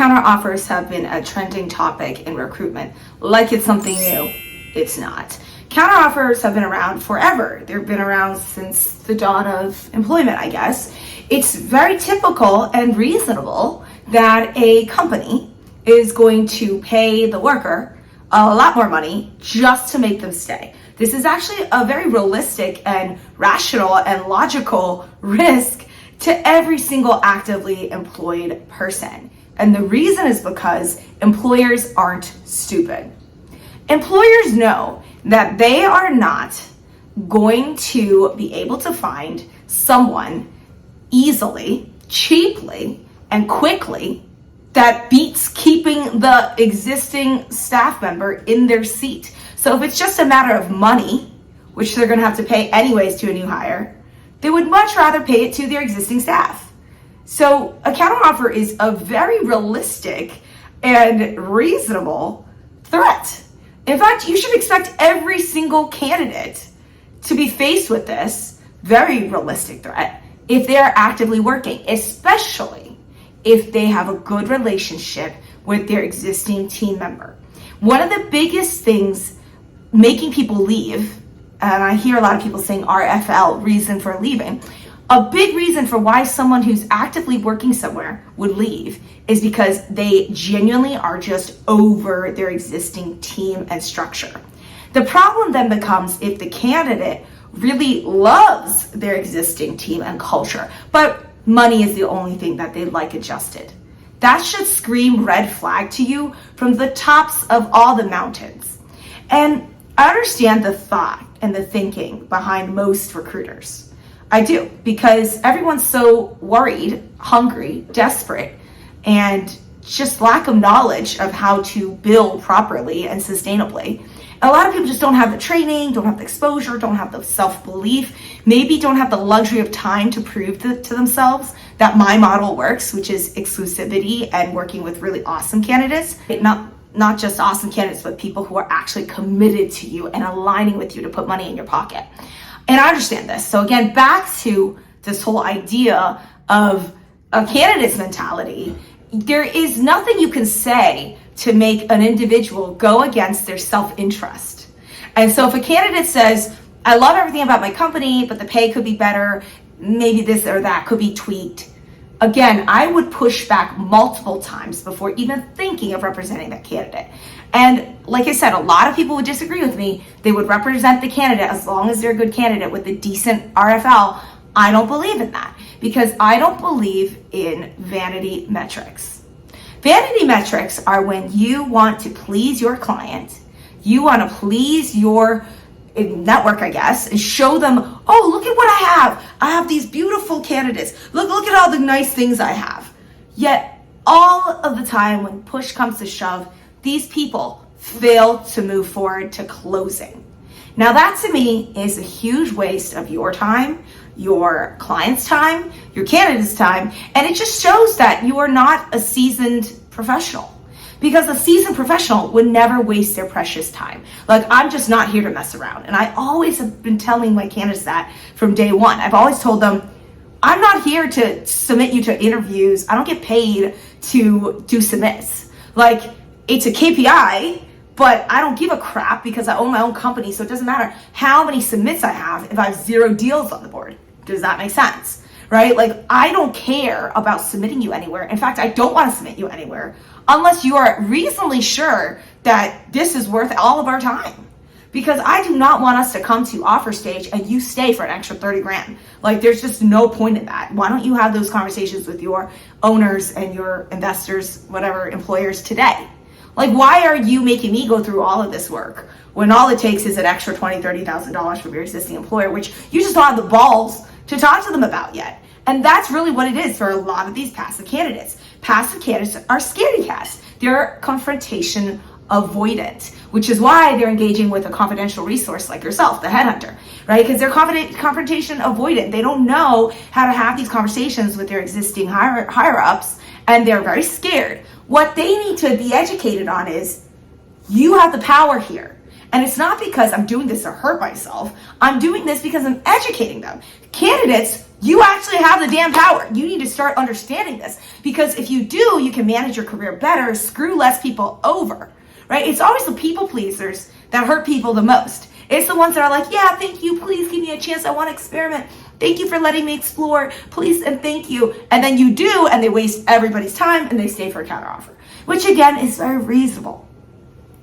counteroffers have been a trending topic in recruitment. Like it's something new, it's not. Counteroffers have been around forever. They've been around since the dawn of employment, I guess. It's very typical and reasonable that a company is going to pay the worker a lot more money just to make them stay. This is actually a very realistic and rational and logical risk to every single actively employed person. And the reason is because employers aren't stupid. Employers know that they are not going to be able to find someone easily, cheaply, and quickly that beats keeping the existing staff member in their seat. So if it's just a matter of money, which they're gonna have to pay anyways to a new hire, they would much rather pay it to their existing staff. So a counteroffer is a very realistic and reasonable threat. In fact, you should expect every single candidate to be faced with this very realistic threat if they are actively working, especially if they have a good relationship with their existing team member. One of the biggest things making people leave, and I hear a lot of people saying RFL, reason for leaving, a big reason for why someone who's actively working somewhere would leave is because they genuinely are just over their existing team and structure. The problem then becomes if the candidate really loves their existing team and culture, but money is the only thing that they like adjusted. That should scream red flag to you from the tops of all the mountains. And I understand the thought and the thinking behind most recruiters. I do, because everyone's so worried, hungry, desperate, and just lack of knowledge of how to build properly and sustainably. A lot of people just don't have the training, don't have the exposure, don't have the self-belief, maybe don't have the luxury of time to prove to themselves that my model works, which is exclusivity and working with really awesome candidates. Not just awesome candidates, but people who are actually committed to you and aligning with you to put money in your pocket. And I understand this. So again, back to this whole idea of a candidate's mentality, there is nothing you can say to make an individual go against their self-interest. And so if a candidate says, I love everything about my company, but the pay could be better, maybe this or that could be tweaked. Again, I would push back multiple times before even thinking of representing that candidate. And like I said, a lot of people would disagree with me. They would represent the candidate as long as they're a good candidate with a decent RFL. I don't believe in that because I don't believe in vanity metrics. Vanity metrics are when you want to please your client, you want to please your network, I guess, and show them, oh, look at what I have. I have these beautiful candidates. Look at all the nice things I have. Yet all of the time when push comes to shove, these people fail to move forward to closing. Now that to me is a huge waste of your time, your client's time, your candidate's time, and it just shows that you are not a seasoned professional. Because a seasoned professional would never waste their precious time. Like, I'm just not here to mess around. And I always have been telling my candidates that from day one. I've always told them, I'm not here to submit you to interviews. I don't get paid to do submits. Like, it's a KPI, but I don't give a crap because I own my own company. So it doesn't matter how many submits I have if I have 0 deals on the board. Does that make sense? Right? Like, I don't care about submitting you anywhere. In fact, I don't want to submit you anywhere unless you are reasonably sure that this is worth all of our time. Because I do not want us to come to offer stage and you stay for an extra 30 grand. Like, there's just no point in that. Why don't you have those conversations with your owners and your investors, whatever, employers today? Like, why are you making me go through all of this work when all it takes is an extra $20,000, $30,000 from your existing employer, which you just don't have the balls to talk to them about yet? And that's really what it is for a lot of these passive candidates. Passive candidates are scaredy cats. They're confrontation avoidant, which is why they're engaging with a confidential resource like yourself, the headhunter, right? Because they're confrontation avoidant. They don't know how to have these conversations with their existing higher ups, and they're very scared. What they need to be educated on is you have the power here. And it's not because I'm doing this to hurt myself. I'm doing this because I'm educating them. Candidates, You actually have the damn power. You need to start understanding this, because if you do, you can manage your career better, screw less people over, right? It's always the people pleasers that hurt people the most. It's the ones that are like, yeah, thank you, please give me a chance, I want to experiment. Thank you for letting me explore, please and thank you. And then you do, and they waste everybody's time and they stay for a counteroffer, which again is very reasonable.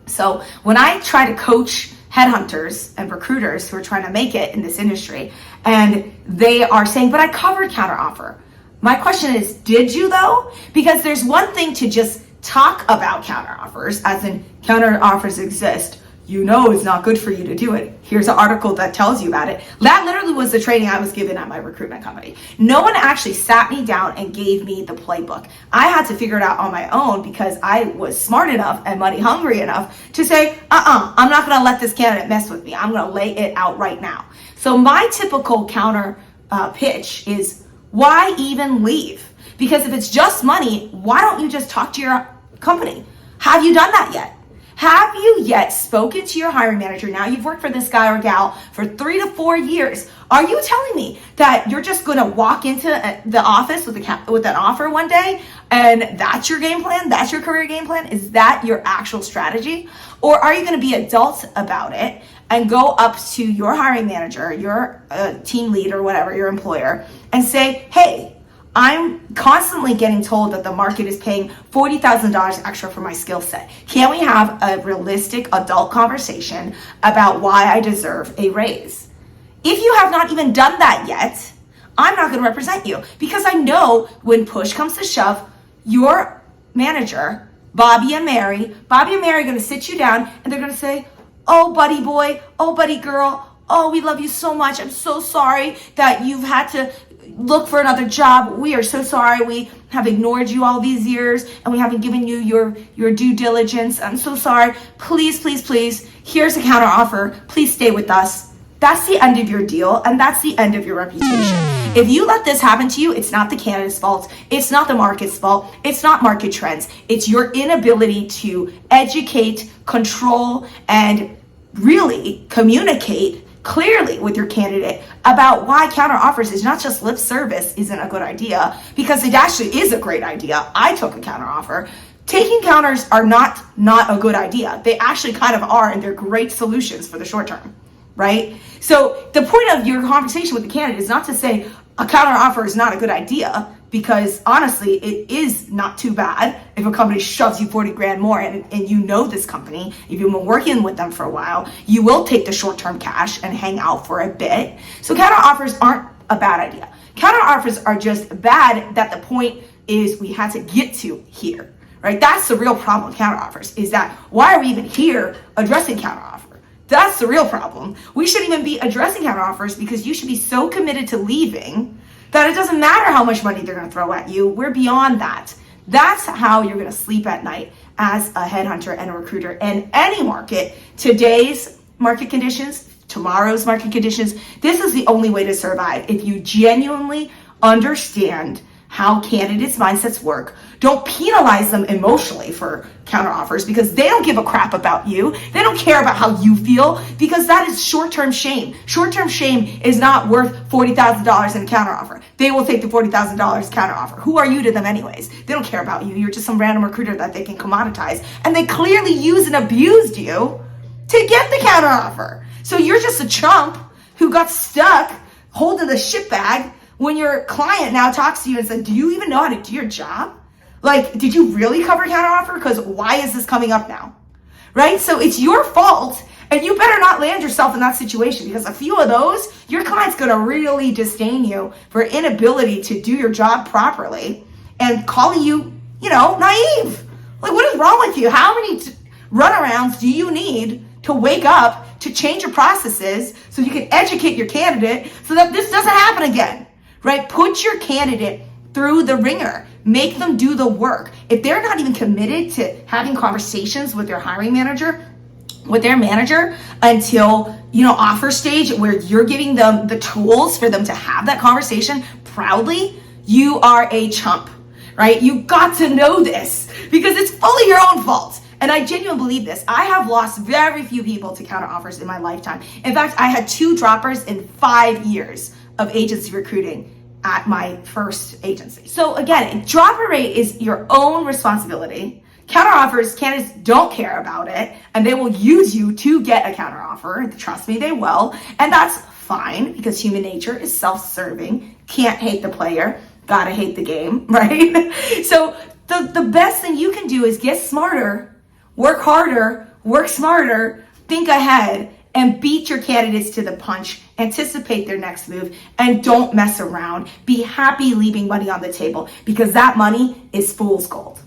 So when I try to coach headhunters and recruiters who are trying to make it in this industry, and they are saying, but I covered counteroffer. My question is, did you though? Because there's one thing to just talk about counteroffers, as in counteroffers exist. You know it's not good for you to do it. Here's an article that tells you about it. That literally was the training I was given at my recruitment company. No one actually sat me down and gave me the playbook. I had to figure it out on my own, because I was smart enough and money hungry enough to say, I'm not gonna let this candidate mess with me. I'm gonna lay it out right now. So my typical counter pitch is, why even leave? Because if it's just money, why don't you just talk to your company? Have you done that yet? Have you yet spoken to your hiring manager? Now you've worked for this guy or gal for 3 to 4 years. Are you telling me that you're just going to walk into the office with an offer one day and that's your game plan? That's your career game plan? Is that your actual strategy? Or are you going to be adult about it and go up to your hiring manager, your team lead or whatever, your employer, and say, hey, I'm constantly getting told that the market is paying $40,000 extra for my skill set. Can we have a realistic adult conversation about why I deserve a raise? If you have not even done that yet, I'm not going to represent you, because I know when push comes to shove, your manager, Bobby and Mary are going to sit you down and they're going to say, oh, buddy boy, oh, buddy girl, oh, we love you so much. I'm so sorry that you've had to look for another job. We are so sorry we have ignored you all these years and we haven't given you your due diligence. I'm so sorry. Please, please, please, here's a counter offer. Please stay with us. That's the end of your deal, and that's the end of your reputation. If you let this happen to you, it's not the candidate's fault. It's not the market's fault. It's not market trends. It's your inability to educate, control, and really communicate clearly with your candidate about why counter offers is not just lip service isn't a good idea, because it actually is a great idea. I took a counter offer. Taking counters are not a good idea. They actually kind of are, and they're great solutions for the short term, right? So the point of your conversation with the candidate is not to say a counter offer is not a good idea, because honestly, it is not too bad if a company shoves you 40 grand more and you know this company, if you've been working with them for a while, you will take the short-term cash and hang out for a bit. So counter offers aren't a bad idea. Counter offers are just bad that the point is we had to get to here, right? That's the real problem with counter offers, is that why are we even here addressing counter offer? That's the real problem. We shouldn't even be addressing counter offers, because you should be so committed to leaving that it doesn't matter how much money they're going to throw at you. We're beyond that. That's how you're going to sleep at night as a headhunter and a recruiter in any market. Today's market conditions, tomorrow's market conditions, this is the only way to survive. If you genuinely understand how candidates' mindsets work, don't penalize them emotionally for counteroffers, because they don't give a crap about you. They don't care about how you feel, because that is short-term shame. Short-term shame is not worth $40,000 in a counteroffer. They will take the $40,000 counteroffer. Who are you to them anyways? They don't care about you. You're just some random recruiter that they can commoditize. And they clearly used and abused you to get the counteroffer. So you're just a chump who got stuck holding the shit bag when your client now talks to you and says, do you even know how to do your job? Like, did you really cover counteroffer? Because why is this coming up now? Right? So it's your fault, and you better not land yourself in that situation, because a few of those, your client's going to really disdain you for inability to do your job properly and calling you, naive. Like, what is wrong with you? How many runarounds do you need to wake up to change your processes so you can educate your candidate so that this doesn't happen again? Right? Put your candidate through the ringer. Make them do the work. If they're not even committed to having conversations with their hiring manager, with their manager until, offer stage where you're giving them the tools for them to have that conversation proudly, you are a chump, right? You got to know this, because it's fully your own fault. And I genuinely believe this. I have lost very few people to counteroffers in my lifetime. In fact, I had 2 droppers in 5 years of agency recruiting. at my first agency. So again, dropper rate is your own responsibility. Counteroffers, candidates don't care about it, and they will use you to get a counteroffer. Trust me, they will. And that's fine, because human nature is self-serving. Can't hate the player, gotta hate the game, right? So the best thing you can do is get smarter, work harder, work smarter, think ahead, and beat your candidates to the punch, anticipate their next move, and don't mess around. Be happy leaving money on the table, because that money is fool's gold.